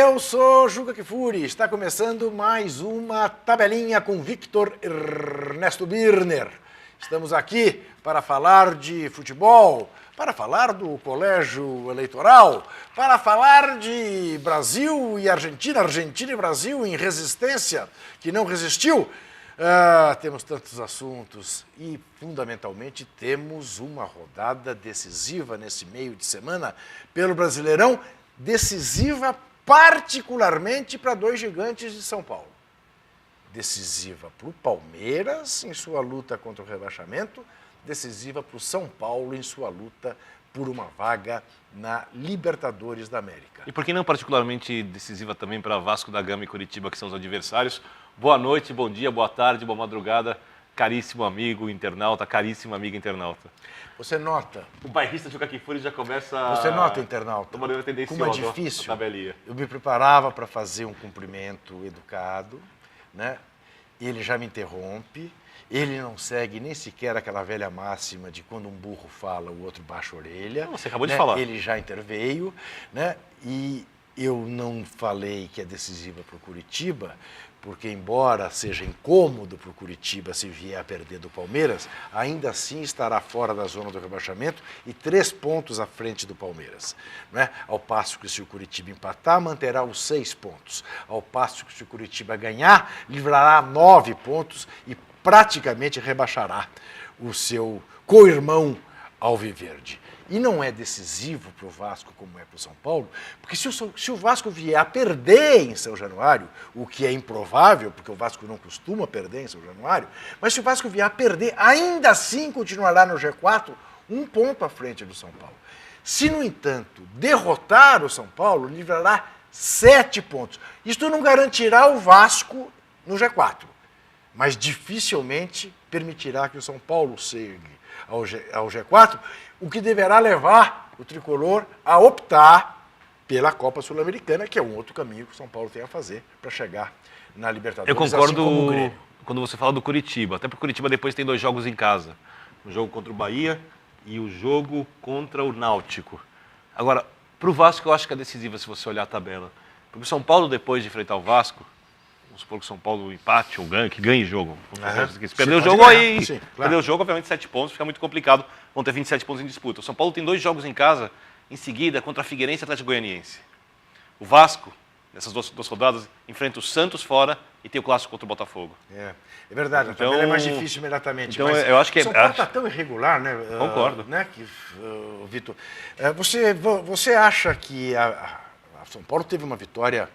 Eu sou Juca Kfouri. Está começando mais uma tabelinha com Victor Ernesto Birner. Estamos aqui para falar de futebol, para falar do colégio eleitoral, para falar de Brasil e Argentina, Argentina e Brasil em resistência, que não resistiu. Temos tantos assuntos e, fundamentalmente, temos uma rodada decisiva nesse meio de semana pelo Brasileirão, decisiva particularmente para dois gigantes de São Paulo. Decisiva para o Palmeiras em sua luta contra o rebaixamento, decisiva para o São Paulo em sua luta por uma vaga na Libertadores da América. E por que não particularmente decisiva também para Vasco da Gama e Curitiba, que são os adversários? Boa noite, bom dia, boa tarde, boa madrugada, caríssimo amigo internauta, caríssima amiga internauta. Você nota... O bairrista Juca Kfouri já começa... Você nota, internauta, como é difícil. A tabelinha. Eu me preparava para fazer um cumprimento educado, né? Ele já me interrompe, ele não segue nem sequer aquela velha máxima de quando um burro fala, o outro baixa a orelha. Não, você acabou de falar. Ele já interveio, né? E eu não falei que é decisiva para o Curitiba, porque embora seja incômodo para o Curitiba se vier a perder do Palmeiras, ainda assim estará fora da zona do rebaixamento e 3 pontos à frente do Palmeiras. Né? Ao passo que se o Curitiba empatar, manterá os 6 pontos. Ao passo que se o Curitiba ganhar, livrará 9 pontos e praticamente rebaixará o seu co-irmão Alviverde. E não é decisivo para o Vasco como é para o São Paulo, porque se o Vasco vier a perder em São Januário, o que é improvável, porque o Vasco não costuma perder em São Januário, mas se o Vasco vier a perder, ainda assim continuará no G4, 1 ponto à frente do São Paulo. Se, no entanto, derrotar o São Paulo, livrará 7 pontos. Isto não garantirá o Vasco no G4, mas dificilmente permitirá que o São Paulo chegue ao G4, o que deverá levar o tricolor a optar pela Copa Sul-Americana, que é um outro caminho que o São Paulo tem a fazer para chegar na Libertadores. Eu concordo assim como o Grêmio. Quando você fala do Curitiba, até porque o Curitiba depois tem 2 jogos em casa. O jogo contra o Bahia e o jogo contra o Náutico. Agora, para o Vasco eu acho que é decisiva se você olhar a tabela. Porque o São Paulo, depois de enfrentar o Vasco, vamos supor que o São Paulo empate ou ganhe, que ganhe jogo. Se perder o jogo, aí. Sim, claro. Perder o jogo, obviamente, 7 pontos, fica muito complicado. Vão ter 27 pontos em disputa. O São Paulo tem 2 jogos em casa, em seguida, contra a Figueirense e Atlético Goianiense. O Vasco, nessas duas rodadas, enfrenta o Santos fora e tem o clássico contra o Botafogo. É verdade, a tabela é mais difícil imediatamente. Então, eu acho que o São Paulo está tão irregular, né? Concordo. Né, Vitor? Você acha que a São Paulo teve uma vitória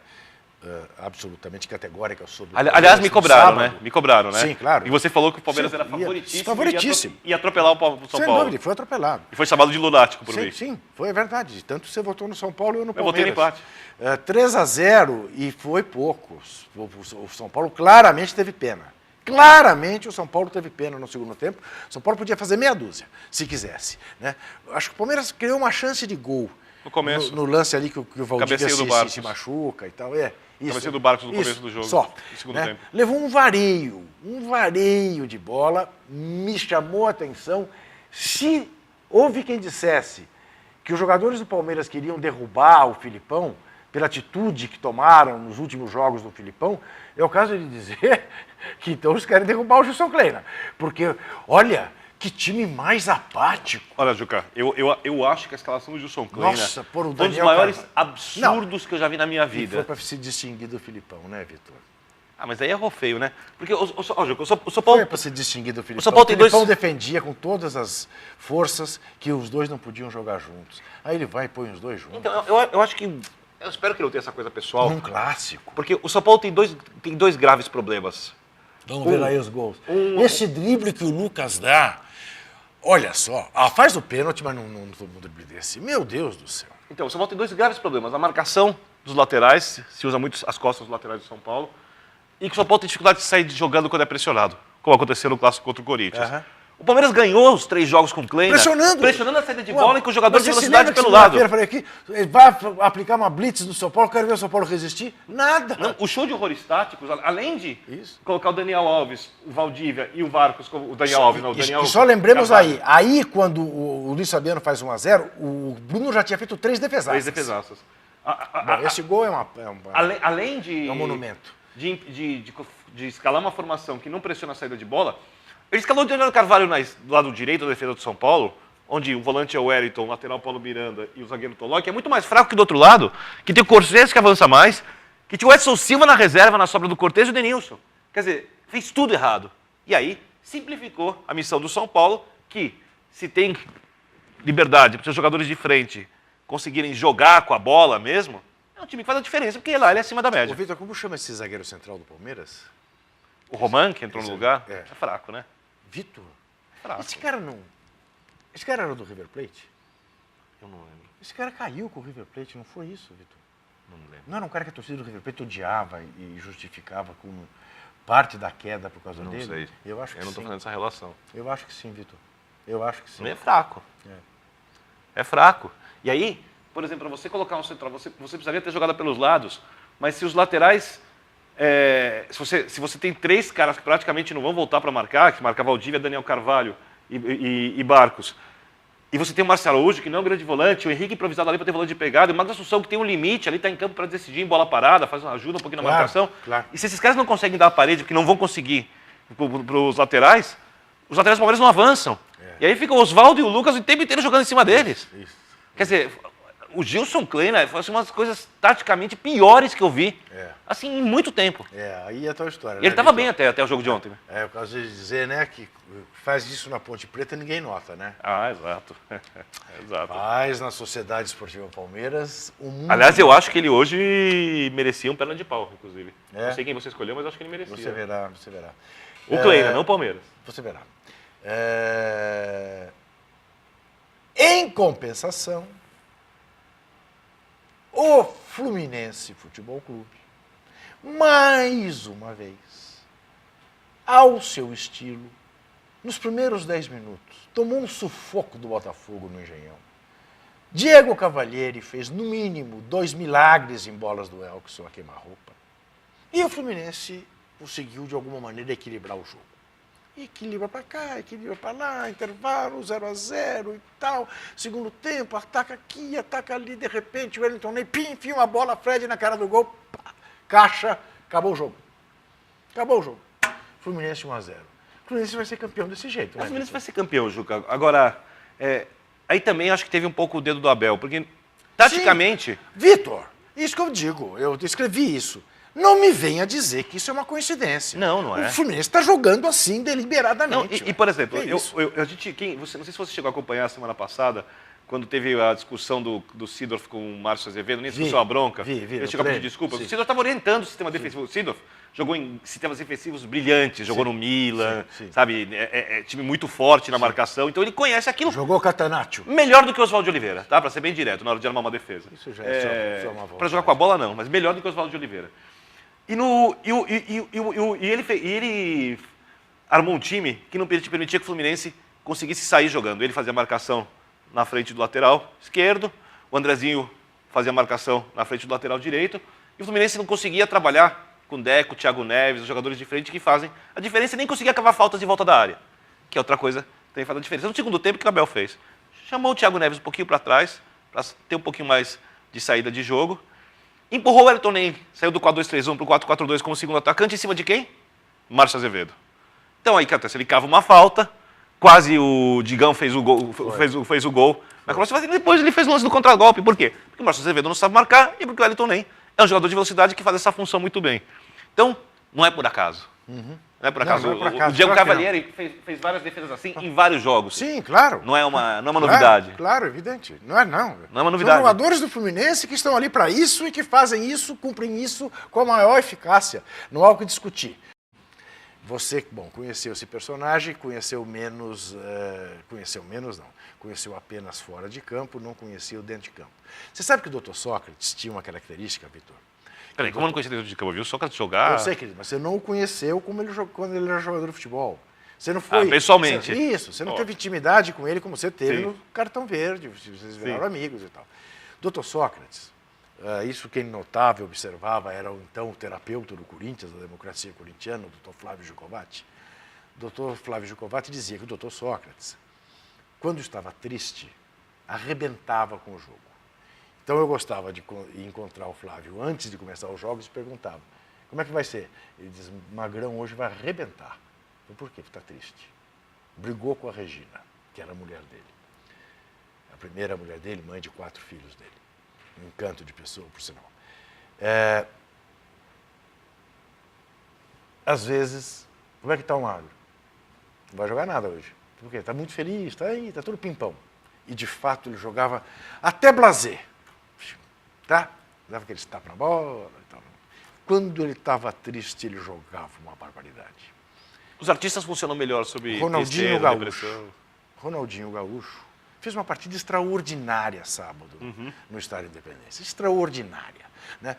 absolutamente categórica sobre o Palmeiras? Aliás, me cobraram, né? Me cobraram, né? Sim, claro. E você falou que o Palmeiras era favoritíssimo. Favoritíssimo. Ia atropelar o São Paulo. Sem dúvida, ele foi atropelado. E foi chamado de lunático por mim. Sim, foi verdade. Tanto você votou no São Paulo e eu no Palmeiras. Eu votei no empate. 3-0 e foi pouco. O São Paulo claramente teve pena. Claramente o São Paulo teve pena no segundo tempo. O São Paulo podia fazer meia dúzia, se quisesse. Né? Acho que o Palmeiras criou uma chance de gol. No começo. No lance ali que o Valdívia se machuca e tal. Cabeceio do Barcos no começo do jogo. Só. No segundo né? tempo. Levou um vareio de bola, me chamou a atenção. Se houve quem dissesse que os jogadores do Palmeiras queriam derrubar o Filipão pela atitude que tomaram nos últimos jogos do Filipão, é o caso de dizer que então eles querem derrubar o Gilson Kleina. Porque, olha, que time mais apático. Olha, Juca, eu acho que a escalação do Gilson Kleina foi um dos maiores absurdos que eu já vi na minha vida. E foi para se distinguir do Filipão, né, Vitor? Mas aí errou feio, né? Porque o São Paulo... Foi para se distinguir do Filipão. O São Paulo tem o Filipão defendia com todas as forças que os dois não podiam jogar juntos. Aí ele vai e põe os dois juntos. Então, eu acho que... Eu espero que não tenha essa coisa pessoal. Um clássico. Porque o São Paulo tem dois graves problemas. Vamos ver aí os gols. Esse drible que o Lucas dá... Olha só, faz o pênalti, mas não todo mundo drible desse. Meu Deus do céu. Então, o São Paulo tem 2 graves problemas. A marcação dos laterais, se usa muito as costas dos laterais do São Paulo, e que o São Paulo tem dificuldade de sair jogando quando é pressionado, como aconteceu no clássico contra o Corinthians. O Palmeiras ganhou os 3 jogos com o Kleina. Pressionando a saída de bola e com os jogadores de velocidade pelo lado. Eu falei aqui, ele vai aplicar uma blitz no São Paulo, quero ver o São Paulo resistir. Nada. Não, o show de horrores táticos, além de colocar o Daniel Alves, o Valdívia e o Varcos, o Daniel Alves, não, o Daniel... E só lembremos aí quando o Luiz Fabiano faz 1-0, o Bruno já tinha feito 3 defesaças. 3 defesaças. Bom, esse gol é Além de... é um monumento. De escalar uma formação que não pressiona a saída de bola, ele escalou o Daniel Carvalho do lado direito da defesa do São Paulo, onde o volante é o Wellington, o lateral Paulo Miranda e o zagueiro Tolói, que é muito mais fraco que do outro lado, que tem o Cortez que avança mais, que tinha o Edson Silva na reserva, na sobra do Cortez e o Denilson. Quer dizer, fez tudo errado. E aí, simplificou a missão do São Paulo, que se tem liberdade para os seus jogadores de frente conseguirem jogar com a bola mesmo, é um time que faz a diferença, porque lá ele é acima da média. Ô, Vitor, como chama esse zagueiro central do Palmeiras? O Roman, que entrou no lugar, é fraco, né? Vitor? Fraco. Esse cara não... Esse cara era do River Plate? Eu não lembro. Esse cara caiu com o River Plate, não foi isso, Vitor? Não lembro. Não era um cara que a torcida do River Plate odiava e justificava como parte da queda por causa dele? Não sei. Eu acho que Eu não estou sim. fazendo essa relação. Eu acho que sim, Vitor. Eu acho que sim. Ele é fraco. É fraco. E aí, por exemplo, para você colocar um central, você precisaria ter jogado pelos lados, mas se os laterais... se você tem três caras que praticamente não vão voltar para marcar, que marca Valdívia, Daniel Carvalho e Barcos, e você tem o Marcelo Araújo, que não é um grande volante, o Henrique improvisado ali para ter volante de pegada, e o Marcos Assunção, que tem um limite, ali está em campo para decidir em bola parada, ajuda um pouquinho na marcação. Claro. E se esses caras não conseguem dar a parede, porque não vão conseguir para os laterais do Palmeiras não avançam. E aí fica o Oswaldo e o Lucas o tempo inteiro jogando em cima deles. Isso. Quer dizer, o Gilson Kleina foi assim, umas coisas taticamente piores que eu vi, assim, em muito tempo. Aí é a tua história. E ele estava bem até o jogo de ontem. Né? Por causa de dizer, né, que faz isso na Ponte Preta ninguém nota, né? Ah, exato. Exato. Mas na Sociedade Esportiva Palmeiras, o mundo... Aliás, eu acho que ele hoje merecia um perna de pau, inclusive. Não sei quem você escolheu, mas acho que ele merecia. Você verá, você verá. O Kleina, não o Palmeiras. Você verá. Em compensação, o Fluminense Futebol Clube, mais uma vez, ao seu estilo, nos primeiros 10 minutos, tomou um sufoco do Botafogo no Engenhão. Diego Cavalieri fez, no mínimo, 2 milagres em bolas do Elkson a queima-roupa. E o Fluminense conseguiu, de alguma maneira, equilibrar o jogo. Equilibra para cá, equilibra para lá, intervalo, 0-0 e tal. Segundo tempo, ataca aqui, ataca ali, de repente o Wellington Ney, pim, enfia uma bola, Fred na cara do gol, pá, caixa, acabou o jogo. Acabou o jogo. Fluminense 1-0. O Fluminense vai ser campeão desse jeito. O Fluminense vai ser campeão, Juca. Agora, aí também acho que teve um pouco o dedo do Abel, porque, taticamente... Sim. Vitor, isso que eu digo, eu escrevi isso. Não me venha dizer que isso é uma coincidência. Não é. O Fluminense está jogando assim deliberadamente. Não, por exemplo, não sei se você chegou a acompanhar a semana passada, quando teve a discussão do Seedorf com o Márcio Azevedo, nem discussão a bronca. Ele chegou a pedir desculpas. Sim. O Seedorf estava orientando o sistema defensivo. O Seedorf jogou em sistemas defensivos brilhantes, jogou no Milan, sabe? É time muito forte na marcação, então ele conhece aquilo. Jogou Catanaccio. Melhor do que o Oswaldo de Oliveira, tá? Para ser bem direto, na hora de armar uma defesa. Isso já é só uma volta. Para jogar com a bola, não, mas melhor do que o Oswaldo de Oliveira. E ele armou um time que não permitia que o Fluminense conseguisse sair jogando. Ele fazia a marcação na frente do lateral esquerdo, o Andrezinho fazia a marcação na frente do lateral direito, e o Fluminense não conseguia trabalhar com o Deco, o Thiago Neves, os jogadores de frente que fazem a diferença, e nem conseguia cavar faltas de volta da área, que é outra coisa que também faz a diferença. No segundo tempo, o que o Abel fez? Chamou o Thiago Neves um pouquinho para trás, para ter um pouquinho mais de saída de jogo, empurrou o Wellington Ney, saiu do 4-2-3-1 para o 4-4-2 como segundo atacante, em cima de quem? Márcio Azevedo. Então aí, o que acontece? Ele cava uma falta, quase o Digão fez o gol, fez o gol. Mas depois ele fez o lance do contragolpe. Por quê? Porque o Márcio Azevedo não sabe marcar e porque o Wellington Ney é um jogador de velocidade que faz essa função muito bem. Então, não é por acaso. Não é por acaso. O Diego Cavalieri fez várias defesas assim em vários jogos. Sim, claro. Não é uma novidade. Claro, evidente. Não é uma novidade. São jogadores do Fluminense que estão ali para isso e que fazem isso, cumprem isso com a maior eficácia. Não há o que discutir. Você, bom, conheceu esse personagem, conheceu apenas fora de campo, não conheceu dentro de campo. Você sabe que o Dr. Sócrates tinha uma característica, Vitor? Peraí, como eu não conhecia dentro de campo? Viu o Sócrates jogar? Eu sei, querido, mas você não o conheceu como ele jogou, quando ele era jogador de futebol. Você não foi... pessoalmente. Você não teve intimidade com ele como você teve no Cartão Verde, vocês viraram amigos e tal. Dr. Sócrates, isso quem notava e observava era então o terapeuta do Corinthians, da democracia corintiana, o Dr. Flávio Giacovatti. O Dr. Flávio Giacovatti dizia que o Dr. Sócrates, quando estava triste, arrebentava com o jogo. Então eu gostava de encontrar o Flávio antes de começar os jogos e perguntava, como é que vai ser? Ele diz, Magrão hoje vai arrebentar. Eu, por quê? Porque está triste. Brigou com a Regina, que era a mulher dele. A primeira mulher dele, mãe de 4 filhos dele. Um encanto de pessoa, por sinal. Às vezes, como é que está o Magro? Não vai jogar nada hoje. Por quê? Está muito feliz, está aí, está tudo pimpão. E, de fato, ele jogava até blazer. Tá? Dava aqueles tapas na bola e tal. Quando ele estava triste, ele jogava uma barbaridade. Os artistas funcionam melhor sob Ronaldinho tristeza, Gaúcho. depressão. Ronaldinho Gaúcho fez uma partida extraordinária sábado no Estádio Independência. Extraordinária. Né?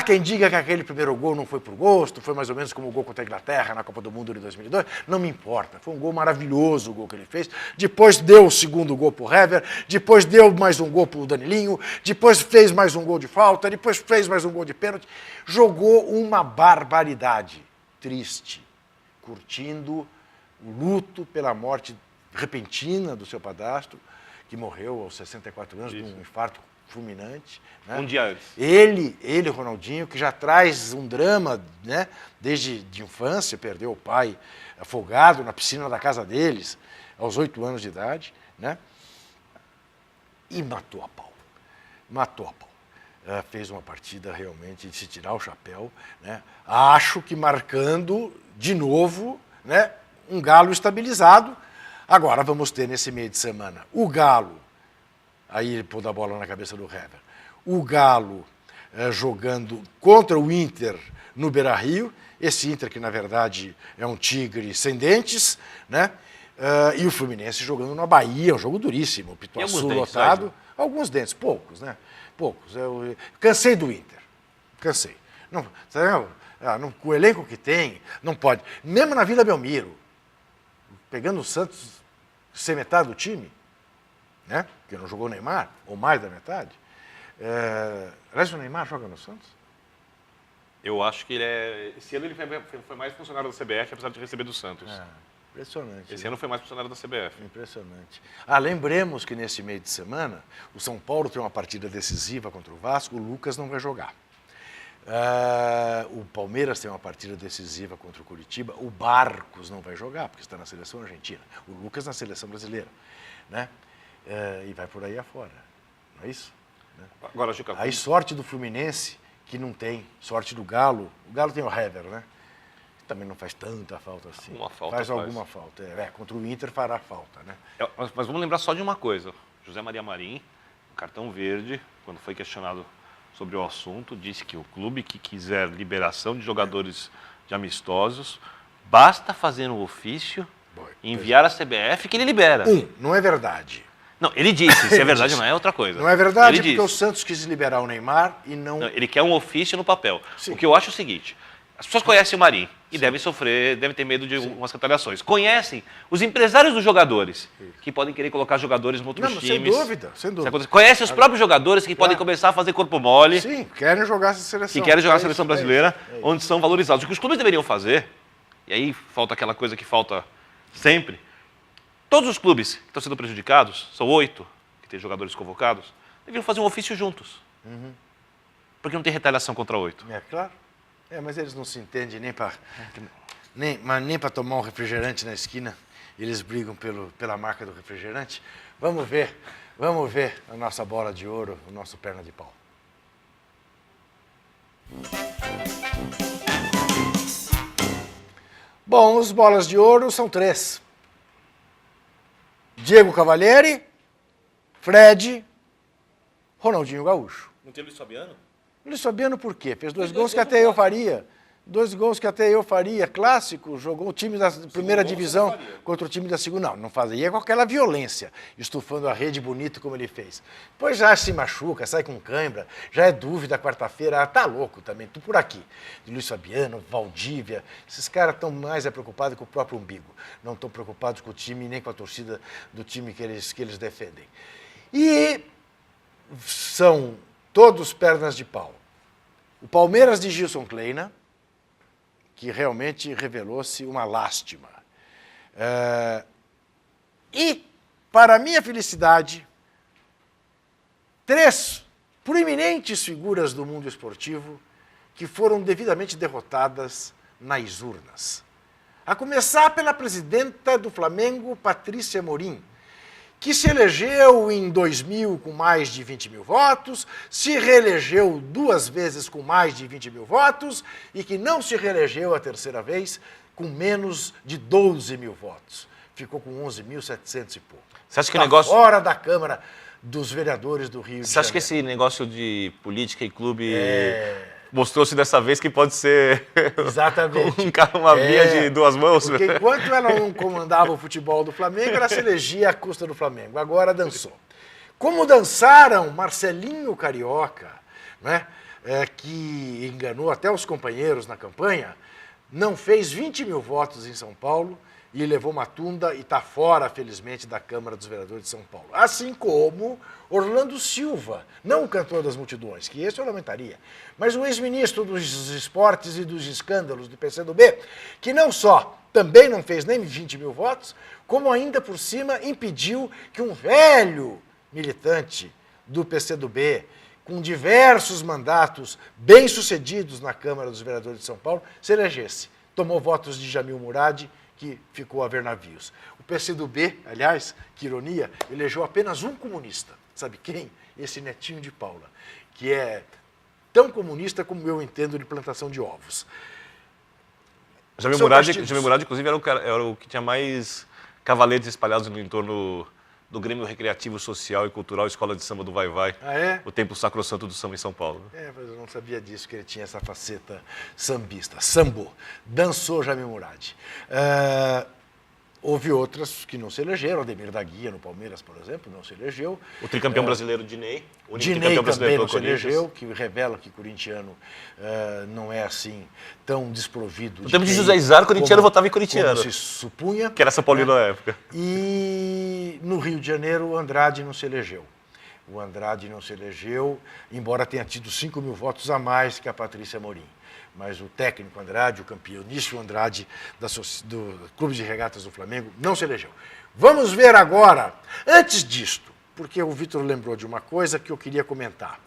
Quem diga que aquele primeiro gol não foi por gosto, foi mais ou menos como o gol contra a Inglaterra na Copa do Mundo de 2002, não me importa. Foi um gol maravilhoso o gol que ele fez. Depois deu o segundo gol para o Hever, depois deu mais um gol para o Danilinho, depois fez mais um gol de falta, depois fez mais um gol de pênalti. Jogou uma barbaridade. Triste, curtindo o luto pela morte repentina do seu padrasto, que morreu aos 64 anos de um infarto fulminante. Né? Um dia antes. Ele, Ronaldinho, que já traz um drama, né? Desde de infância, perdeu o pai afogado na piscina da casa deles, aos 8 anos de idade, né? E matou a pau. Matou a pau. Fez uma partida realmente de se tirar o chapéu, né? Acho que marcando de novo, né, um Galo estabilizado. Agora vamos ter nesse meio de semana o Galo, aí ele pôs a bola na cabeça do Hever, o Galo jogando contra o Inter no Beira-Rio, esse Inter que na verdade é um tigre sem dentes, né? E o Fluminense jogando na Bahia, um jogo duríssimo, o Pituaçu lotado, né? Alguns dentes, poucos, né? Poucos. Eu cansei do Inter, cansei. Não, com o elenco que tem, não pode. Mesmo na Vila Belmiro, pegando o Santos ser metade do time, né? Porque não jogou o Neymar, ou mais da metade. Aliás, o Neymar joga no Santos? Eu acho que esse ano ele foi mais funcionário da CBF, apesar de receber do Santos. Impressionante. Esse ano foi mais funcionário da CBF. Impressionante. Lembremos que nesse meio de semana, o São Paulo tem uma partida decisiva contra o Vasco, o Lucas não vai jogar. O Palmeiras tem uma partida decisiva contra o Curitiba, o Barcos não vai jogar, porque está na seleção argentina. O Lucas na seleção brasileira. Né? E vai por aí afora. Não é isso? Né? Agora, Juca, aí sorte do Fluminense, que não tem. Sorte do Galo. O Galo tem o Hever, né? Também não faz tanta falta assim. Faz alguma falta. Contra o Inter fará falta, né? Mas vamos lembrar só de uma coisa. José Maria Marim, cartão verde, quando foi questionado sobre o assunto, disse que o clube que quiser liberação de jogadores de amistosos, basta fazer um ofício, enviar à CBF que ele libera. Não é verdade. Não, ele disse, se é verdade não é outra coisa. Não é verdade porque o Santos quis liberar o Neymar e não... Ele quer um ofício no papel. Sim. O que eu acho é o seguinte, as pessoas conhecem o Marim e devem ter medo de umas retaliações. Conhecem os empresários dos jogadores, que podem querer colocar jogadores em outros times. Sem dúvida, sem dúvida. Conhecem os próprios jogadores que podem começar a fazer corpo mole. Sim, querem jogar essa seleção. Que querem jogar a seleção brasileira, onde são valorizados. O que os clubes deveriam fazer, e aí falta aquela coisa que falta sempre, todos os clubes que estão sendo prejudicados, são 8 que têm jogadores convocados, deveriam fazer um ofício juntos. Porque não tem retaliação contra 8. É claro. Mas eles não se entendem nem para tomar um refrigerante na esquina. Eles brigam pela marca do refrigerante. Vamos ver a nossa bola de ouro, o nosso perna de pau. Bom, os bolas de ouro são 3. Diego Cavalieri, Fred, Ronaldinho Gaúcho. Não tem Luiz Fabiano? Luiz Fabiano por quê? Fez 2 gols que até eu faria. 2 gols que até eu faria. Clássico, jogou o time da primeira divisão contra o time da segunda. Não fazia com aquela violência, estufando a rede bonito como ele fez. Depois já se machuca, sai com cãibra, já é dúvida quarta-feira. Tá louco também, tô por aqui. De Luiz Fabiano, Valdívia, esses caras estão mais preocupados com o próprio umbigo. Não estão preocupados com o time nem com a torcida do time que eles defendem. E são todos pernas de pau. O Palmeiras de Gilson Kleina, que realmente revelou-se uma lástima. E, para minha felicidade, 3 eminentes figuras do mundo esportivo que foram devidamente derrotadas nas urnas. A começar pela presidenta do Flamengo, Patrícia Amorim, que se elegeu em 2000 com mais de 20 mil votos, se reelegeu 2 vezes com mais de 20 mil votos e que não se reelegeu a terceira vez com menos de 12 mil votos. Ficou com 11.700 e pouco. Você acha que o negócio... fora da Câmara dos Vereadores do Rio de Janeiro. Você acha que esse negócio de política e clube mostrou-se dessa vez que pode ser Exatamente. uma via de 2 mãos? Porque enquanto ela não comandava o futebol do Flamengo, ela se elegia à custa do Flamengo. Agora dançou. Como dançaram Marcelinho Carioca, né, que enganou até os companheiros na campanha, não fez 20 mil votos em São Paulo e levou uma tunda e está fora, felizmente, da Câmara dos Vereadores de São Paulo. Assim como Orlando Silva, não o cantor das multidões, que esse eu lamentaria, mas o ex-ministro dos esportes e dos escândalos do PCdoB, que não só também não fez nem 20 mil votos, como ainda por cima impediu que um velho militante do PCdoB, com diversos mandatos bem-sucedidos na Câmara dos Vereadores de São Paulo, se elegesse. Tomou votos de Jamil Murad, que ficou a ver navios. O PCdoB, aliás, que ironia, elegeu apenas um comunista. Sabe quem? Esse netinho de Paula, que é tão comunista como eu entendo de plantação de ovos. Jamil Murad, inclusive, era o que tinha mais cavaletes espalhados no entorno do Grêmio Recreativo, Social e Cultural Escola de Samba do Vai Vai, o Templo Sacrosanto do Samba em São Paulo. Mas eu não sabia disso, que ele tinha essa faceta sambista. Sambô. Dançou Jamil Murad. Houve outras que não se elegeram, Ademir da Guia no Palmeiras, por exemplo, não se elegeu. O tricampeão brasileiro Diney. O Diney também não se elegeu, que revela que corintiano não é assim tão desprovido. No tempo de José Izar, o corintiano votava em corintiano. Como se supunha. Que era São Paulino na época. E no Rio de Janeiro, o Andrade não se elegeu. O Andrade não se elegeu, embora tenha tido 5 mil votos a mais que a Patrícia Amorim. Mas o técnico Andrade, o campeoníssimo Andrade do Clube de Regatas do Flamengo, não se elegeu. Vamos ver agora, antes disto, porque o Vitor lembrou de uma coisa que eu queria comentar.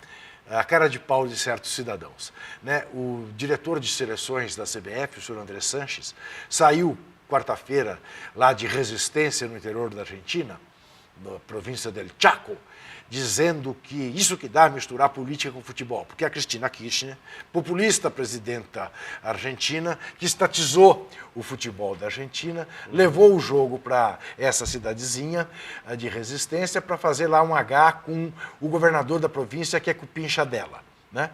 A cara de pau de certos cidadãos. Né? O diretor de seleções da CBF, o senhor André Sanches, saiu quarta-feira lá de Resistência, no interior da Argentina, na província del Chaco, dizendo que isso que dá misturar política com futebol, porque a Cristina Kirchner, populista presidenta argentina, que estatizou o futebol da Argentina, levou o jogo para essa cidadezinha de Resistência para fazer lá um H com o governador da província, que é cupincha dela. Né?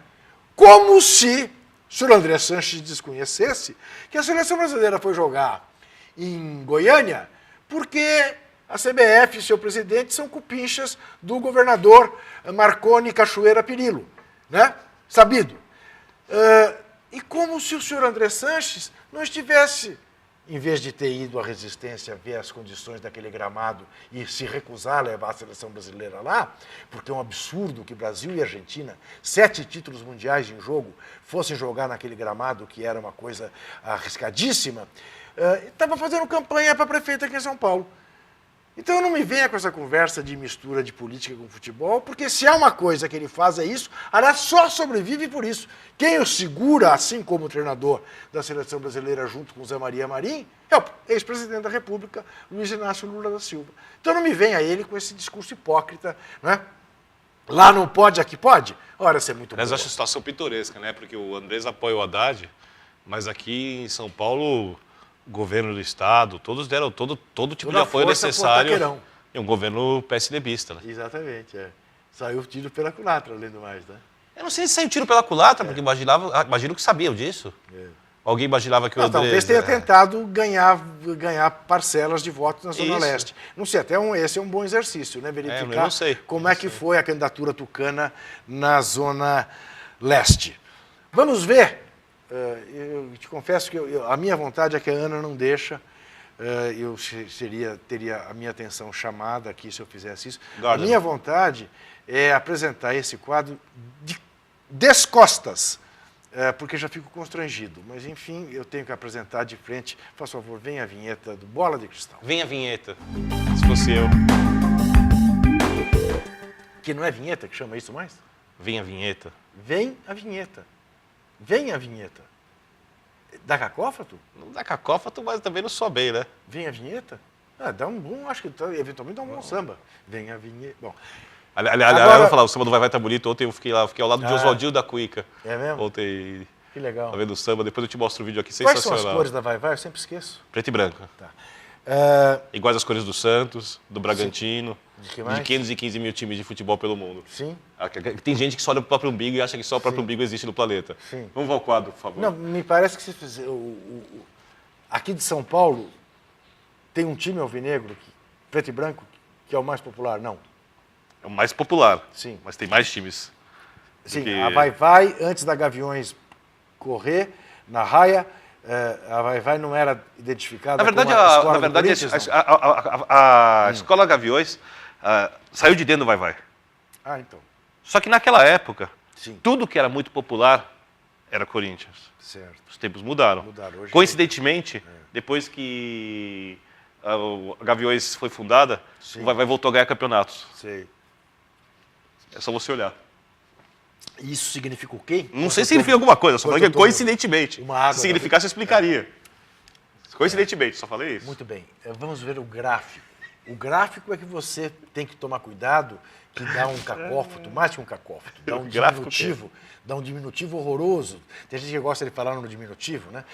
Como se o senhor André Sanches desconhecesse que a seleção brasileira foi jogar em Goiânia porque a CBF e seu presidente são cupinchas do governador Marconi Cachoeira Pirillo, né? Sabido. E como se o senhor André Sanches não estivesse, em vez de ter ido à Resistência ver as condições daquele gramado e se recusar a levar a seleção brasileira lá, porque é um absurdo que Brasil e Argentina, 7 títulos mundiais em jogo, fossem jogar naquele gramado, que era uma coisa arriscadíssima, estava fazendo campanha para prefeito aqui em São Paulo. Então não me venha com essa conversa de mistura de política com futebol, porque se há uma coisa que ele faz é isso, aliás, só sobrevive por isso. Quem o segura, assim como o treinador da seleção brasileira junto com o Zé Maria Marim, é o ex-presidente da República, Luiz Inácio Lula da Silva. Então não me venha ele com esse discurso hipócrita, né? Lá não pode, aqui pode? Ora, isso é muito bom. Mas eu acho a situação pitoresca, né? Porque o Andrés apoia o Haddad, mas aqui em São Paulo, o governo do Estado, todos deram todo tipo de apoio necessário. E um governo PSDBista, né? Exatamente, Saiu tiro pela culatra, além do mais, né? Eu não sei se saiu tiro pela culatra, porque imagino que sabiam disso. Alguém imaginava que o Andrés... Talvez tenha tentado ganhar parcelas de votos na Zona Leste. Não sei, esse é um bom exercício, né? Verificar como é que foi a candidatura tucana na Zona Leste. Vamos ver. Eu te confesso que a minha vontade é que a Ana não deixa. Eu teria a minha atenção chamada aqui se eu fizesse isso. A minha vontade é apresentar esse quadro de descostas, porque já fico constrangido. Mas, enfim, eu tenho que apresentar de frente. Faz favor, venha a vinheta do Bola de Cristal. Venha a vinheta, se fosse eu. Que não é vinheta que chama isso mais? Vem a vinheta. Vem a vinheta. Vem a vinheta. Dá cacófato? Não dá cacófato, mas também não soa bem, né? Vem a vinheta? Ah, dá um bom, acho que eventualmente dá um bom samba. Vem a vinheta. Bom. Aliás, eu vou falar, o samba do Vai Vai tá bonito. Ontem eu fiquei lá, fiquei ao lado de Oswaldinho da Cuica. É mesmo? Ontem, Que legal. tá vendo o samba, depois eu te mostro o vídeo aqui, Quais sensacional. são as cores da Vai Vai? Eu sempre esqueço. Preto e branco. Tá. Iguais às cores do Santos, do Bragantino, De que mais? de 515 mil times de futebol pelo mundo. Sim. Tem gente que só olha pro próprio umbigo e acha que só o próprio umbigo existe no planeta. Sim. Vamos ao quadro, por favor. Não, me parece que se fizer, aqui de São Paulo tem um time alvinegro, preto e branco, que é o mais popular, não? É o mais popular, Sim. mas tem mais times. Sim, que- a Vai Vai, antes da Gaviões correr na raia, a Vai Vai não era identificada Na verdade, como a escola na do verdade Corinthians, não? a Escola Gaviões saiu de dentro do Vai Vai. Ah, então. Só que naquela época, Sim, tudo que era muito popular era Corinthians. certo. Os tempos mudaram. Mudaram. Hoje Coincidentemente, depois que a Gaviões foi fundada, Sim. o Vai Vai voltou a ganhar campeonatos. sei. É só você olhar. Isso significa o quê? Não sei se significa alguma coisa, só falei que coincidentemente. uma água Se significasse, eu explicaria. Coincidentemente, só falei isso. Muito bem. Vamos ver o gráfico. O gráfico é que você tem que tomar cuidado, que dá um cacófato, mais que um cacófato, dá um O gráfico dá um diminutivo horroroso. Tem gente que gosta de falar no diminutivo, né?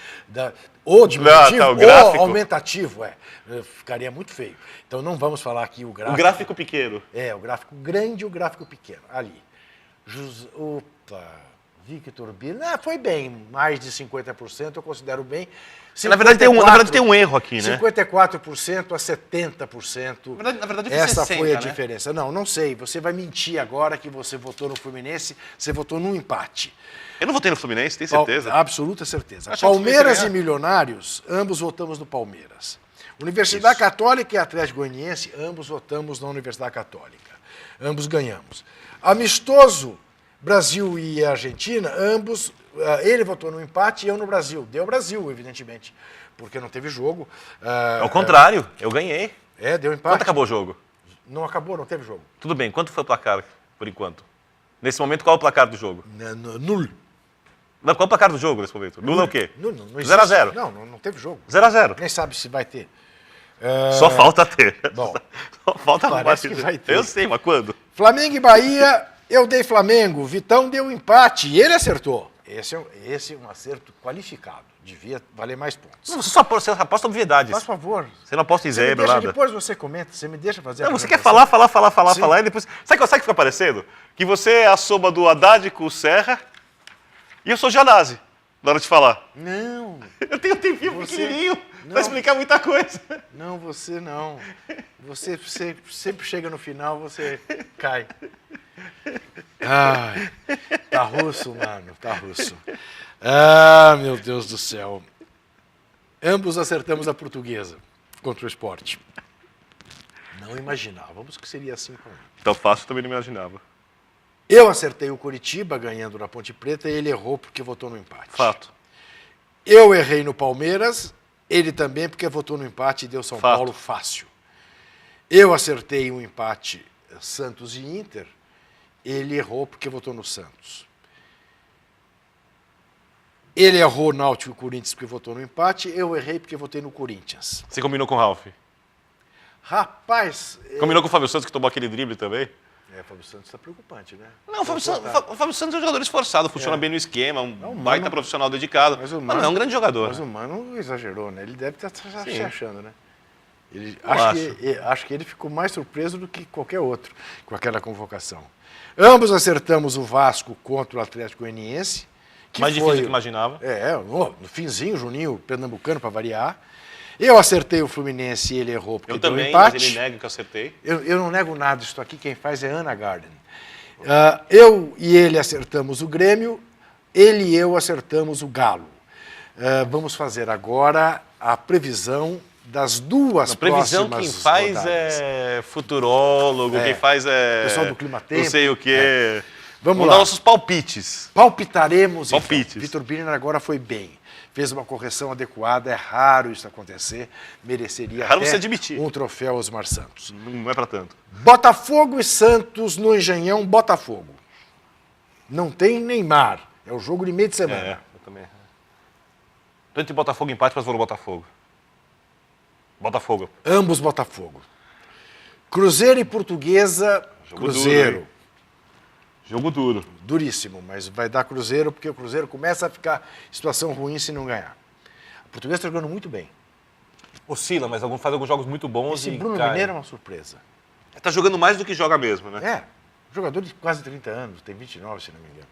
Ou diminutivo, tá, o ou gráfico. aumentativo, ficaria muito feio. Então não vamos falar aqui o gráfico. O gráfico pequeno. O gráfico grande e o gráfico pequeno. Ali. Victor Bira, foi bem, mais de 50%, eu considero bem. Na verdade, tem um erro aqui, né? 54% a 70%. Na verdade, foi Essa 60, foi a né? diferença. Não sei. Você vai mentir agora que você votou no Fluminense, você votou num empate. Eu não votei no Fluminense, tem certeza? Absoluta certeza. Achava que o Fluminense Palmeiras ia e ganhar. Milionários, ambos votamos no Palmeiras. Universidade Isso. Católica e Atlético Goianiense, ambos votamos na Universidade Católica. Ambos ganhamos. Amistoso, Brasil e Argentina, ambos, ele votou no empate e eu no Brasil. Deu Brasil, evidentemente, porque não teve jogo. Ao contrário, eu ganhei. Deu empate. Quanto acabou o jogo? Não acabou, não teve jogo. Tudo bem, quanto foi o placar, por enquanto? Nesse momento, qual é o placar do jogo? Nulo. Não, qual é o placar do jogo nesse momento? Nula é o quê? Não existe. 0 a 0. Não teve jogo. 0 a 0. Nem sabe se vai ter. Só falta ter. Bom, Só falta parece que vai ter. Eu sei, mas quando? Flamengo e Bahia, eu dei Flamengo, Vitão deu empate e ele acertou. Esse é um acerto qualificado, devia valer mais pontos. Não, você aposta obviedades. Faz favor. Você não aposta em Você me zebra, deixa, nada. depois você comenta, você me deixa fazer a Não, você quer apresentação. Sim. falar, e depois... Sabe o que fica parecendo? Que você é a soma do Haddad com o Serra e eu sou Janazzi, na hora de falar. Não, Eu tenho um tempinho Você- pequenininho Não. pra explicar muita coisa. não, você não. Você sempre chega no final, você cai. Ai, tá russo, mano, tá russo. Ah, meu Deus do céu. Ambos acertamos a portuguesa contra o esporte. Não imaginávamos que seria assim com ele. Tão fácil eu também não imaginava. Eu acertei o Coritiba ganhando na Ponte Preta e ele errou porque votou no empate. Fato. Eu errei no Palmeiras, ele também porque votou no empate e deu São Fato. Paulo fácil. Eu acertei um empate Santos e Inter, ele errou porque votou no Santos. Ele errou Náutico e Corinthians porque votou no empate, eu errei porque votei no Corinthians. Você combinou com o Ralf? Rapaz... Combinou com o Fábio Santos que tomou aquele drible também? Fábio Santos está preocupante, né? Não, o Fábio Santos é um jogador esforçado, funciona bem no esquema, um Não, baita Mano- profissional dedicado. Mas o Mas não é um grande jogador. Mas o Mano exagerou, né? Ele deve estar se Sim. achando, né? Acho que ele ficou mais surpreso do que qualquer outro com aquela convocação. Ambos acertamos o Vasco contra o Atlético Goianiense. Que Mais foi, difícil do que imaginava. No finzinho, Juninho, pernambucano para variar. Eu acertei o Fluminense e ele errou porque Eu deu também, empate. mas ele nega que eu acertei. Eu não nego nada, isso aqui quem faz é Ana Garden. Eu e ele acertamos o Grêmio, ele e eu acertamos o Galo. Vamos fazer agora a previsão das duas A previsão próximas quem faz rodadas. é futurólogo, quem faz é... Pessoal do Clima Tempo. Não sei o quê. Vamos Vamos lá. dar nossos palpites. Palpitaremos. Palpites. Então. Vitor Birner agora foi bem. Fez uma correção adequada, é raro isso acontecer. Mereceria Raro até você admitir. um troféu Osmar Santos. Não é pra tanto. Botafogo e Santos no Engenhão, Botafogo. Não tem Neymar. É o jogo de meio de semana. Eu também. Tô entre Botafogo e empate, mas vou no Botafogo. Botafogo. Ambos Botafogo. Cruzeiro e Portuguesa, Jogo Cruzeiro. duro, jogo duro. Duríssimo, mas vai dar Cruzeiro, porque o Cruzeiro começa a ficar situação ruim se não ganhar. A Portuguesa está jogando muito bem. Oscila, mas faz alguns jogos muito bons Esse e Bruno cai. Mineiro é uma surpresa. Tá jogando mais do que joga mesmo, né? É, jogador de quase 30 anos, tem 29, se não me engano.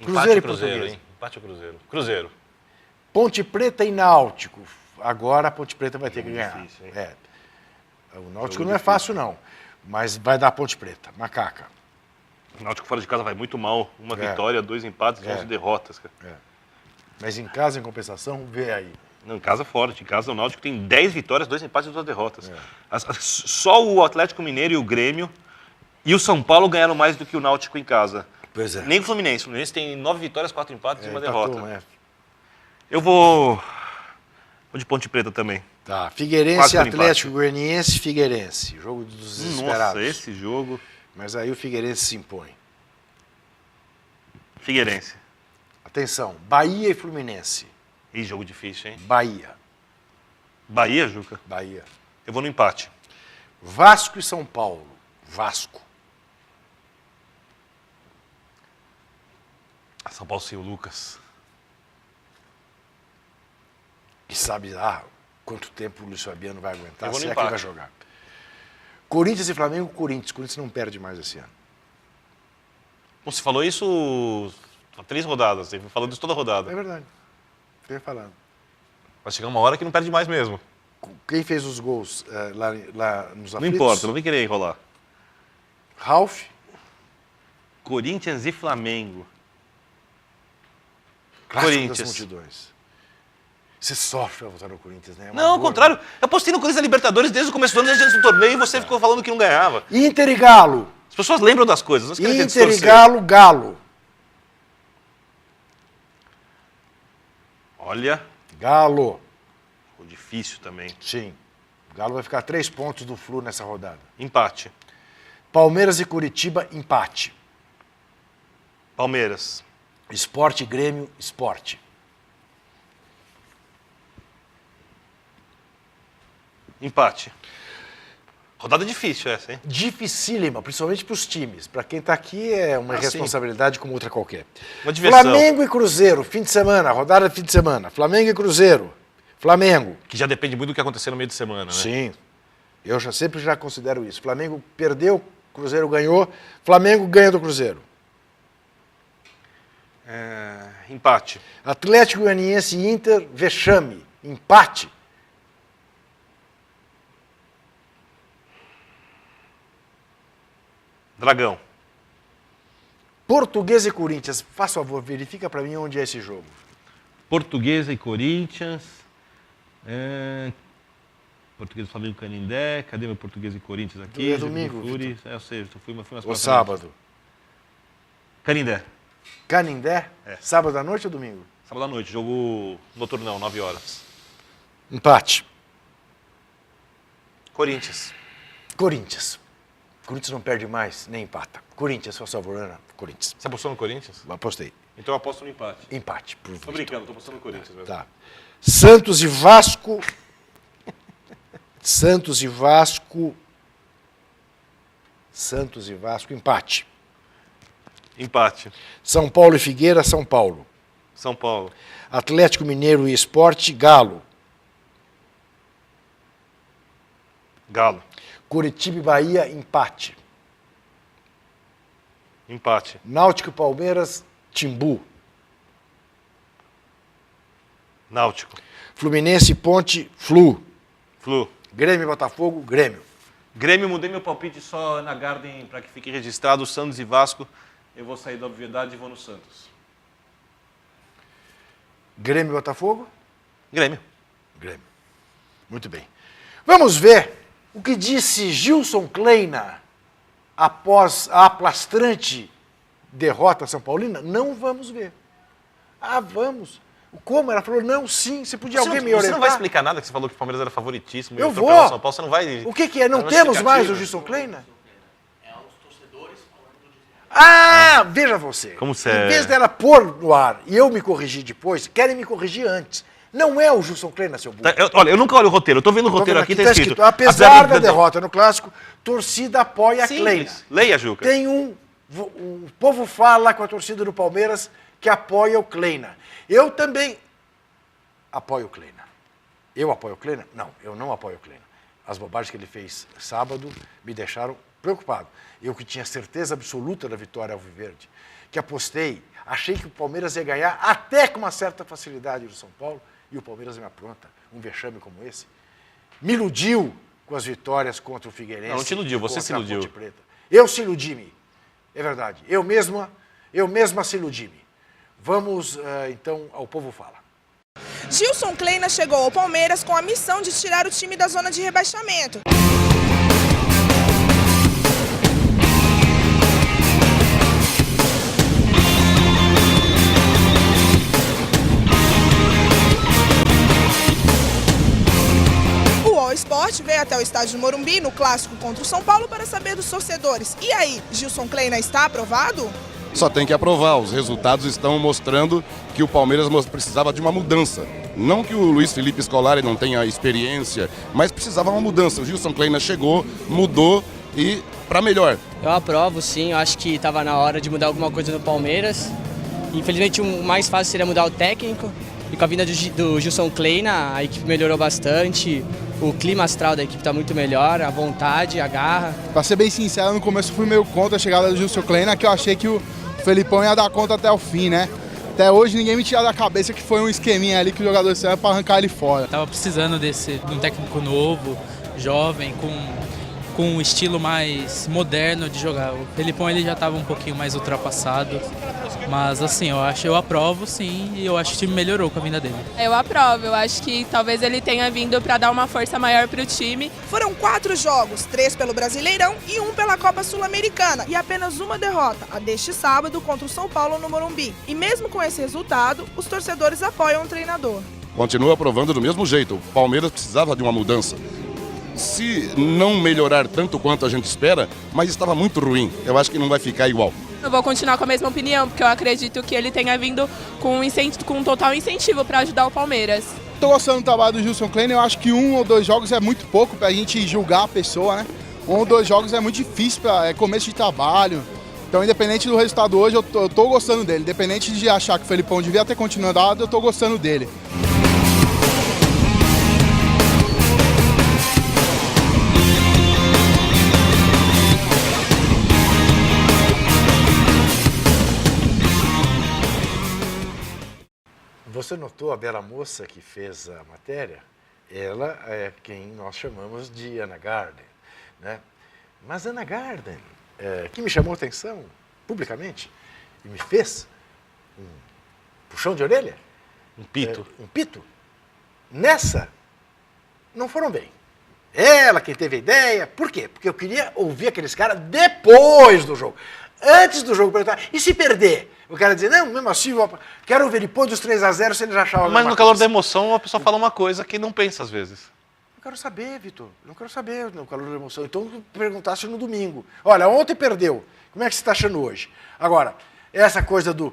Empate Cruzeiro e Cruzeiro, Portuguesa. hein? Empate o Cruzeiro. Cruzeiro. Ponte Preta e Náutico. Agora a Ponte Preta vai ter que ganhar. difícil, hein? É. O Náutico Jogo não é difícil. fácil, não. Mas vai dar Ponte Preta. Macaca. O Náutico fora de casa vai muito mal. Uma É. vitória, 2 empates, É. 11 derrotas. Cara. Mas em casa, em compensação, vê aí. Não, em casa forte. Em casa o Náutico tem 10 vitórias, 2 empates e 2 derrotas. É. Só o Atlético Mineiro e o Grêmio e o São Paulo ganharam mais do que o Náutico em casa. Pois é. Nem o Fluminense. O Fluminense tem 9 vitórias, 4 empates e uma derrota. Empatou, Eu vou de Ponte Preta também. Tá. Figueirense, Quase por Atlético Goianiense, Figueirense. Jogo dos desesperados. Nossa, esse jogo... Mas aí o Figueirense se impõe. Figueirense. Atenção, Bahia e Fluminense. Ih, jogo difícil, hein? Bahia. Bahia, Juca? Bahia. Eu vou no empate. Vasco e São Paulo. Vasco. São Paulo sem o Lucas. E sabe quanto tempo o Luiz Fabiano vai aguentar, Eu vou no se é que ele empate. vai jogar. Corinthians e Flamengo, Corinthians. Corinthians não perde mais esse ano. Bom, você falou isso há 3 rodadas. Você foi falando isso toda rodada. É verdade. Tenho falado. Vai chegar uma hora que não perde mais mesmo. Quem fez os gols lá nos Não aflitos? importa, não vem querer enrolar. Ralf, Corinthians e Flamengo. clássico Corinthians. das multidões. Você sofre pra votar no Corinthians, né? É uma Não, ao dor, contrário. né? Eu apostei no Corinthians na Libertadores desde o começo do ano, desde o torneio, e você ficou falando que não ganhava. Inter e Galo. As pessoas lembram das coisas, não querem Inter e distorcer. Galo, Galo. Olha, Galo. ficou difícil também. Sim. O Galo vai ficar 3 pontos do Flu nessa rodada. Empate. Palmeiras e Curitiba, empate. Palmeiras. Esporte, Grêmio, esporte. Empate. Rodada difícil essa, hein? Dificílima, principalmente para os times. Para quem está aqui é uma sim. responsabilidade como outra qualquer. Uma diversão. Flamengo e Cruzeiro, fim de semana, rodada de fim de semana. Flamengo e Cruzeiro. Flamengo. Que já depende muito do que acontecer no meio de semana, né? Sim. Eu sempre já considero isso. Flamengo perdeu, Cruzeiro ganhou. Flamengo ganha do Cruzeiro. Empate. Atlético Goianiense e Inter, vexame. Empate. Dragão. Portuguesa e Corinthians. Faz favor, verifica para mim onde é esse jogo. Portuguesa e Corinthians. Portuguesa e Flamengo Canindé. Cadê meu Portuguesa e Corinthians aqui? É domingo, Flores. Eu sei, eu fui umas O próximas. sábado. Canindé. Canindé? É. Sábado à noite ou domingo? Sábado à noite, jogo noturnão, 9 horas. Empate. Corinthians. Corinthians. Corinthians não perde mais, nem empata. Corinthians, por favor, Ana. Corinthians. Você apostou no Corinthians? Apostei. Então eu aposto no empate. Empate, por Tô visto. brincando, tô apostando no Corinthians mesmo. Tá. Santos e Vasco. Santos e Vasco. Santos e Vasco, empate. Empate. São Paulo e Figueira, São Paulo. São Paulo. Atlético Mineiro e Esporte, Galo. Galo. Curitiba e Bahia, empate. Empate. Náutico e Palmeiras, Timbu. Náutico. Fluminense e Ponte, Flu. Flu. Grêmio e Botafogo, Grêmio. Grêmio, mudei meu palpite só na Garden para que fique registrado. Santos e Vasco. Eu vou sair da obviedade e vou no Santos. Grêmio e Botafogo? Grêmio. Grêmio. Muito bem. Vamos ver o que disse Gilson Kleina após a aplastrante derrota São Paulina. Não vamos ver. Ah, vamos. Como? Ela falou, não, sim, você podia alguém me orientar? Você não vai explicar nada que você falou que o Palmeiras era favoritíssimo. Eu e vou. atropelou o São Paulo, você não vai... O que é? Não Não temos justificativa. mais o Gilson Kleina? Veja você. Como Em você vez dela pôr no ar e eu me corrigir depois, querem me corrigir antes. Não é o Gilson Kleina, seu burro. Olha, eu nunca olho o roteiro. Eu tô vendo o roteiro aqui, tá escrito. Apesar da derrota no Clássico, torcida apoia a Kleina. Leia, Juca. Tem o povo fala com a torcida do Palmeiras que apoia o Kleina. Eu também apoio o Kleina. Eu apoio o Kleina? Não, eu não apoio o Kleina. As bobagens que ele fez sábado me deixaram preocupado. Eu que tinha certeza absoluta da vitória alviverde, que apostei, achei que o Palmeiras ia ganhar até com uma certa facilidade do São Paulo, e o Palmeiras me apronta um vexame como esse. Me iludiu com as vitórias contra o Figueirense. Não te iludiu, você se iludiu. Eu se iludi-me, é verdade. Eu mesma se iludi-me. Vamos, então, ao Povo Fala. Gilson Kleina chegou ao Palmeiras com a missão de tirar o time da zona de rebaixamento. O Sport veio até o estádio do Morumbi, no Clássico contra o São Paulo, para saber dos torcedores. E aí, Gilson Kleina está aprovado? Só tem que aprovar. Os resultados estão mostrando que o Palmeiras precisava de uma mudança. Não que o Luiz Felipe Scolari não tenha experiência, mas precisava uma mudança. O Gilson Kleina chegou, mudou e para melhor. Eu aprovo, sim. Eu acho que estava na hora de mudar alguma coisa no Palmeiras. Infelizmente, o mais fácil seria mudar o técnico. E com a vinda do Gilson Kleina, a equipe melhorou bastante. O clima astral da equipe está muito melhor, a vontade, a garra. Para ser bem sincero, no começo eu fui meio contra a chegada do Gilson Kleina, que eu achei que o Felipão ia dar conta até o fim, né? Até hoje ninguém me tira da cabeça que foi um esqueminha ali que o jogador saiu para arrancar ele fora. Tava precisando de um técnico novo, jovem, com um estilo mais moderno de jogar. O Felipão ele já estava um pouquinho mais ultrapassado, mas assim, eu aprovo sim, e eu acho que o time melhorou com a vinda dele. Eu aprovo, eu acho que talvez ele tenha vindo para dar uma força maior para o time. Foram 4 jogos, 3 pelo Brasileirão e 1 pela Copa Sul-Americana, e apenas uma derrota, a deste sábado contra o São Paulo no Morumbi. E mesmo com esse resultado, os torcedores apoiam o treinador. Continua aprovando do mesmo jeito. O Palmeiras precisava de uma mudança. Se não melhorar tanto quanto a gente espera, mas estava muito ruim. Eu acho que não vai ficar igual. Eu vou continuar com a mesma opinião, porque eu acredito que ele tenha vindo com um total incentivo para ajudar o Palmeiras. Estou gostando do trabalho do Gilson Kleina. Eu acho que 1 ou 2 jogos é muito pouco para a gente julgar a pessoa, né? 1 ou 2 jogos é muito difícil, é começo de trabalho. Então, independente do resultado hoje, eu tô gostando dele. Independente de achar que o Felipão devia ter continuado, eu tô gostando dele. Você notou a bela moça que fez a matéria? Ela é quem nós chamamos de Ana Garden, né? Mas Ana Garden, que me chamou a atenção publicamente e me fez um puxão de orelha. Um pito. Um pito. Nessa, não foram bem. Ela quem teve a ideia. Por quê? Porque eu queria ouvir aqueles caras depois do jogo. Antes do jogo, perguntar, e se perder? O cara dizer, não, mesmo assim, quero ver depois dos 3-0 se eles achavam a mesma Mas no calor coisa. da emoção, a pessoa fala uma coisa que não pensa às vezes. Não quero saber, Vitor. Não quero saber no calor da emoção. Então, perguntasse no domingo. Olha, ontem perdeu. Como é que você está achando hoje? Agora, essa coisa do...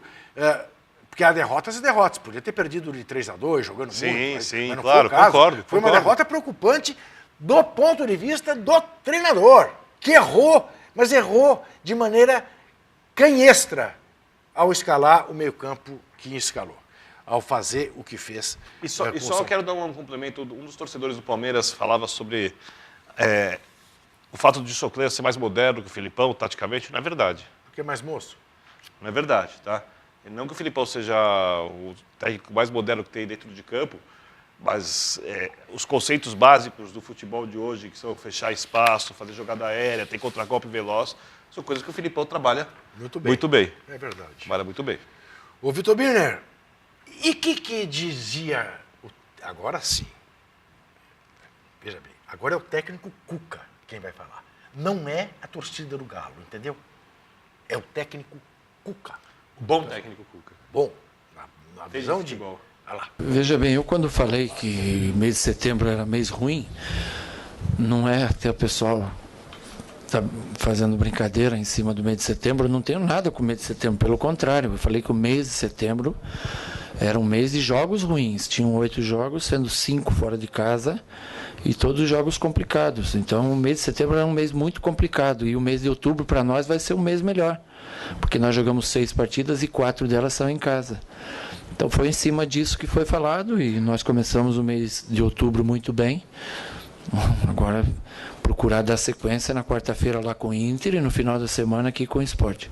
porque há derrotas e derrotas. Podia ter perdido de 3-2, jogando muito. Mas não claro, foi o caso. concordo. Foi uma derrota preocupante do ponto de vista do treinador, que errou, mas errou de maneira canhestra ao escalar o meio-campo que escalou, ao fazer o que fez. E só eu quero dar um complemento. Um dos torcedores do Palmeiras falava sobre o fato de o Gilson Kleina ser mais moderno que o Filipão, taticamente. Não é verdade. Porque é mais moço. Não é verdade, tá? E não que o Filipão seja o técnico mais moderno que tem dentro de campo, mas os conceitos básicos do futebol de hoje, que são fechar espaço, fazer jogada aérea, ter contragolpe veloz, são coisas que o Filipão trabalha muito bem. É verdade. Trabalha muito bem. Ô, Vitor Birner, e que dizia... Agora sim. Veja bem, agora é o técnico Cuca quem vai falar. Não é a torcida do Galo, entendeu? É o técnico Cuca. O bom técnico Cuca. Bom, na visão de... futebol. Olha lá. Veja bem, eu quando falei que mês de setembro era mês ruim, não é até o pessoal tá fazendo brincadeira em cima do mês de setembro. Eu não tenho nada com o mês de setembro, pelo contrário. Eu falei que o mês de setembro era um mês de jogos ruins. Tinham 8 jogos, sendo 5 fora de casa e todos jogos complicados. Então, o mês de setembro é um mês muito complicado e o mês de outubro para nós vai ser um mês melhor, porque nós jogamos 6 partidas e 4 delas são em casa. Então, foi em cima disso que foi falado e nós começamos o mês de outubro muito bem. Agora, procurar dar sequência na quarta-feira lá com o Inter e no final da semana aqui com o Sport.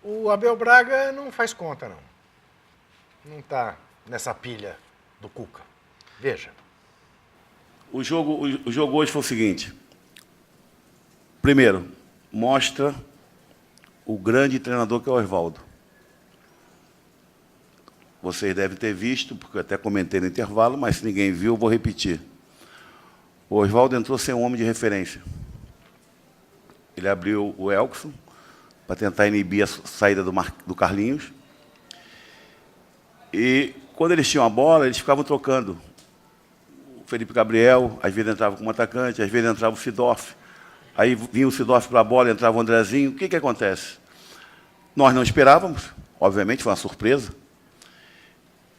O Abel Braga não faz conta, não. Não está nessa pilha do Cuca. Veja. O jogo hoje foi o seguinte. Primeiro, mostra o grande treinador que é o Oswaldo. Vocês devem ter visto, porque eu até comentei no intervalo, mas se ninguém viu, eu vou repetir. O Oswaldo entrou sem um homem de referência. Ele abriu o Elkson para tentar inibir a saída do Carlinhos. E, quando eles tinham a bola, eles ficavam trocando. O Felipe Gabriel, às vezes entrava como atacante, às vezes entrava o Sidorf. Aí vinha o Sidorf para a bola, entrava o Andrezinho. O que acontece? Nós não esperávamos, obviamente, foi uma surpresa.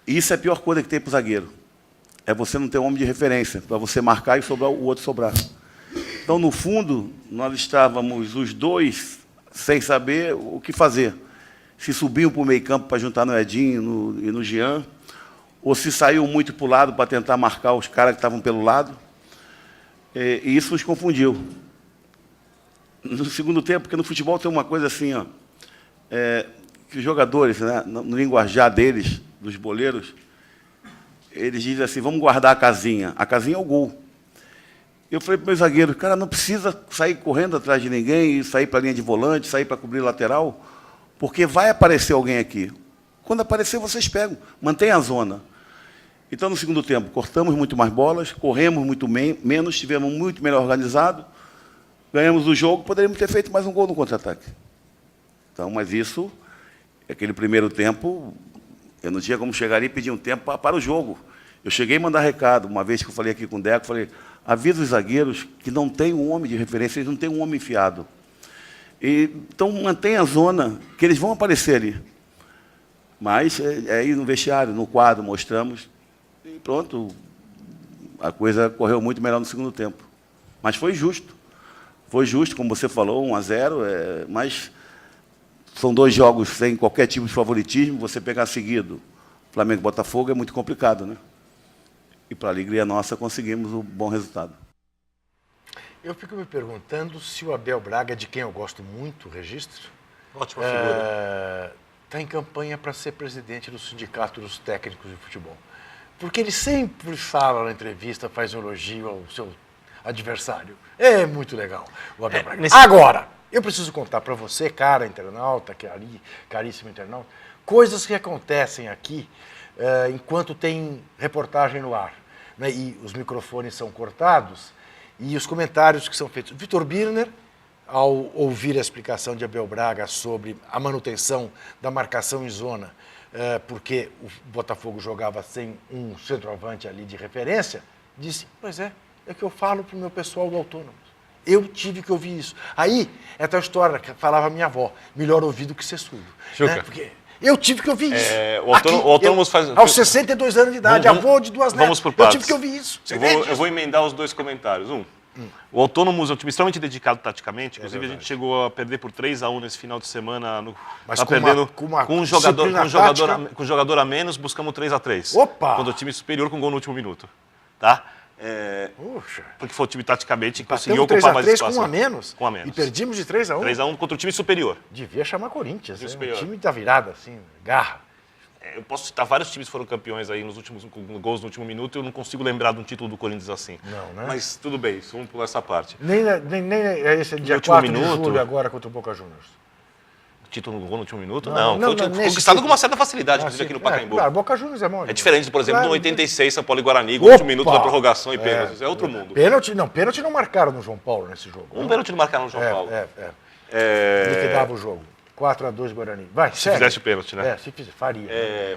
E isso é a pior coisa que tem para o zagueiro. É você não ter um homem de referência, para você marcar e sobrar o outro sobrar. Então, no fundo, nós estávamos os dois sem saber o que fazer. Se subiam para o meio campo para juntar no Edinho e no Jean, ou se saíam muito para o lado para tentar marcar os caras que estavam pelo lado. E isso nos confundiu. No segundo tempo, porque no futebol tem uma coisa assim, ó, que os jogadores, né, no linguajar deles, dos boleiros, eles dizem assim, vamos guardar a casinha. A casinha é o gol. Eu falei para o meu zagueiro, cara, não precisa sair correndo atrás de ninguém, sair para a linha de volante, sair para cobrir lateral, porque vai aparecer alguém aqui. Quando aparecer, vocês pegam. Mantenha a zona. Então, no segundo tempo, cortamos muito mais bolas, corremos muito menos, estivemos muito melhor organizados, ganhamos o jogo, poderíamos ter feito mais um gol no contra-ataque. Então, mas isso, aquele primeiro tempo, eu não tinha como chegar ali e pedir um tempo para o jogo. Eu cheguei a mandar recado, uma vez que eu falei aqui com o Deco, falei, avisa os zagueiros que não tem um homem de referência, eles não têm um homem enfiado. Então, mantenha a zona, que eles vão aparecer ali. Mas, aí no vestiário, no quadro, mostramos, e pronto, a coisa correu muito melhor no segundo tempo. Mas foi justo. Foi justo, como você falou, 1-0, mas são 2 jogos sem qualquer tipo de favoritismo, você pegar seguido Flamengo e Botafogo é muito complicado, né? E, para a alegria nossa, conseguimos um bom resultado. Eu fico me perguntando se o Abel Braga, de quem eu gosto muito, registro, ótima figura, está em campanha para ser presidente do Sindicato dos Técnicos de Futebol. Porque ele sempre fala na entrevista, faz um elogio ao seu adversário. É muito legal o Abel Braga. Agora, eu preciso contar para você, cara internauta, caríssimo internauta, coisas que acontecem aqui enquanto tem reportagem no ar, né? E os microfones são cortados e os comentários que são feitos. Vitor Birner, ao ouvir a explicação de Abel Braga sobre a manutenção da marcação em zona, porque o Botafogo jogava sem um centroavante ali de referência, disse, pois é que eu falo para o meu pessoal do Autônomos. Eu tive que ouvir isso. Aí, é tal história que falava minha avó, melhor ouvir do que ser surdo. Né? Porque eu tive que ouvir isso. O Autônomos faz... Aos 62 anos de idade, avô de 2 netos. Vamos por partes. Eu tive que ouvir isso. Eu vou emendar os 2 comentários. O Autônomos é um time extremamente dedicado taticamente. Inclusive, a gente chegou a perder por 3-1 nesse final de semana. Mas tá perdendo com um jogador a menos, buscamos 3-3. Opa! Quando o time superior com gol no último minuto. Tá? Porque foi o time taticamente que conseguiu ocupar mais espaço. Com um a menos? Com um a menos. E perdimos de 3-1? 3-1 contra o time superior. Devia chamar Corinthians. O time da virada, assim, garra. Eu posso citar vários times que foram campeões aí nos últimos gols no último minuto e eu não consigo lembrar de um título do Corinthians assim. Não, né? Mas tudo bem, vamos pular essa parte. Nem esse dia 4 de julho agora contra o Boca Juniors. Título no gol no último minuto? Não, foi conquistado com uma certa facilidade, inclusive aqui no Pacaembu. Claro, Boca Juniors é mole. É diferente, por exemplo, no 86, São Paulo e Guarani, com 8 minutos da prorrogação e pênaltis. É outro mundo. Pênalti não marcaram no João Paulo nesse jogo. Um pênalti não marcaram no João Paulo. Liquidava o jogo. 4-2 Guarani. Vai, Se sério. fizesse o pênalti, né? Se fizesse, faria.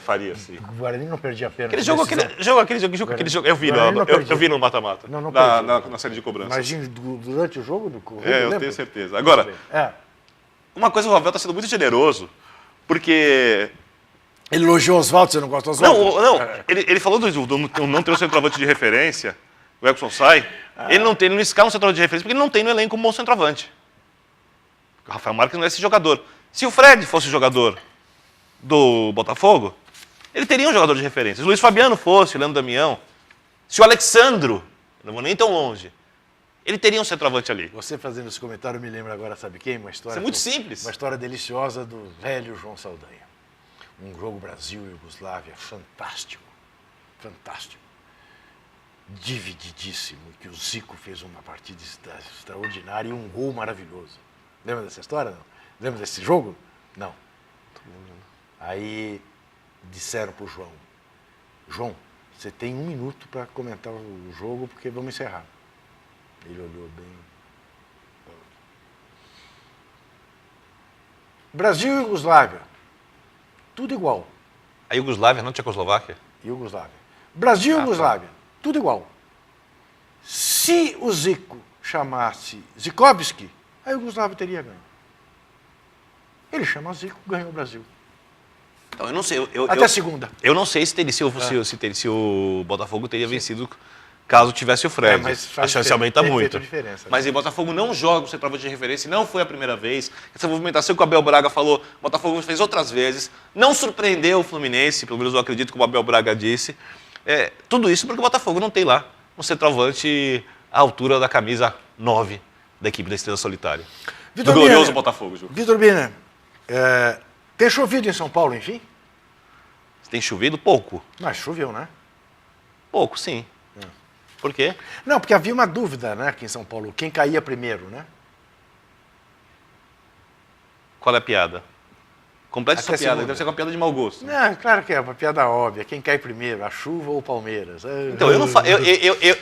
Faria, sim. O Guarani não perdia pênalti. Aquele jogo, eu vi no mata-mata. Não na série de cobranças. Imagina, durante o jogo do Correio, eu lembra? tenho certeza. Agora, uma coisa, o Ravel está sendo muito generoso, porque... Ele elogiou o Oswaldo, você não gosta do Oswaldo? Não. Ele falou do não ter um centroavante de referência, o Elkson sai, ele não escala um centroavante de referência, porque ele não tem no elenco um bom centroavante. O Rafael Marques não é esse jogador. Se o Fred fosse o jogador do Botafogo, ele teria um jogador de referência. Se o Luiz Fabiano fosse, o Leandro Damião, se o Alexandro, não vou nem tão longe, ele teria um centroavante ali. Você fazendo esse comentário me lembra agora, sabe quem? Uma história. Isso é muito simples. Uma história deliciosa do velho João Saldanha. Um jogo Brasil e Iugoslávia fantástico. Fantástico. Divididíssimo, que o Zico fez uma partida extraordinária e um gol maravilhoso. Lembra dessa história? Não? Lembra desse jogo? Não. Aí disseram para o João, João, você tem 1 minuto para comentar o jogo porque vamos encerrar. Ele olhou bem. Brasil e Iugoslávia. Tudo igual. A Iugoslávia, não Tchecoslováquia? Iugoslávia. Brasil e Iugoslávia. Tudo igual. Se o Zico chamasse Zikovski, a Iugoslávia teria ganho. Ele chama Zico, ganhou o Brasil. Então, eu não sei. Até segunda. Eu não sei se o Botafogo teria vencido caso tivesse o Fred. A chance aumenta muito. Mas o Botafogo não joga o centroavante de referência, não foi a primeira vez. Essa movimentação que o Abel Braga falou, o Botafogo fez outras vezes. Não surpreendeu o Fluminense, pelo menos eu acredito que o Abel Braga disse. Tudo isso porque o Botafogo não tem lá um centroavante à altura da camisa 9 da equipe da Estrela Solitária. Do glorioso Botafogo, Ju. Vitor Bina, tem chovido em São Paulo, enfim? Tem chovido? Pouco. Mas choveu, né? Pouco, sim. Por quê? Não, porque havia uma dúvida, né, aqui em São Paulo. Quem caía primeiro, né? Qual é a piada? Complete essa piada, deve ser uma piada de mau gosto. Não, claro que é uma piada óbvia. Quem cai primeiro, a chuva ou o Palmeiras? Então, eu não faço.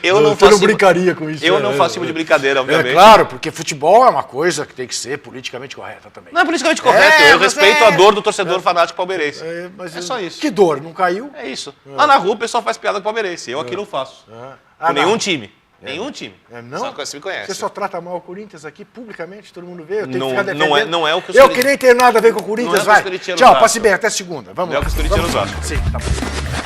Eu não brincaria com isso. Eu não faço tipo de brincadeira, obviamente. Claro, porque futebol é uma coisa que tem que ser politicamente correta também. Não é politicamente correto, eu respeito a dor do torcedor fanático palmeirense. É só isso. Que dor? Não caiu? É isso. Lá na rua o pessoal faz piada com o palmeirense, eu aqui não faço. Com nenhum time. Nenhum time. Não? Só que você me conhece. Você só trata mal o Corinthians aqui publicamente, todo mundo vê. Eu tenho não, que ficar defendendo. não é o que os Eu que nem tenho nada a ver com o Corinthians, vai. Tchau, passe bem, até segunda. Vamos lá. Não é o que os corintianos acham. Sim, tá bom.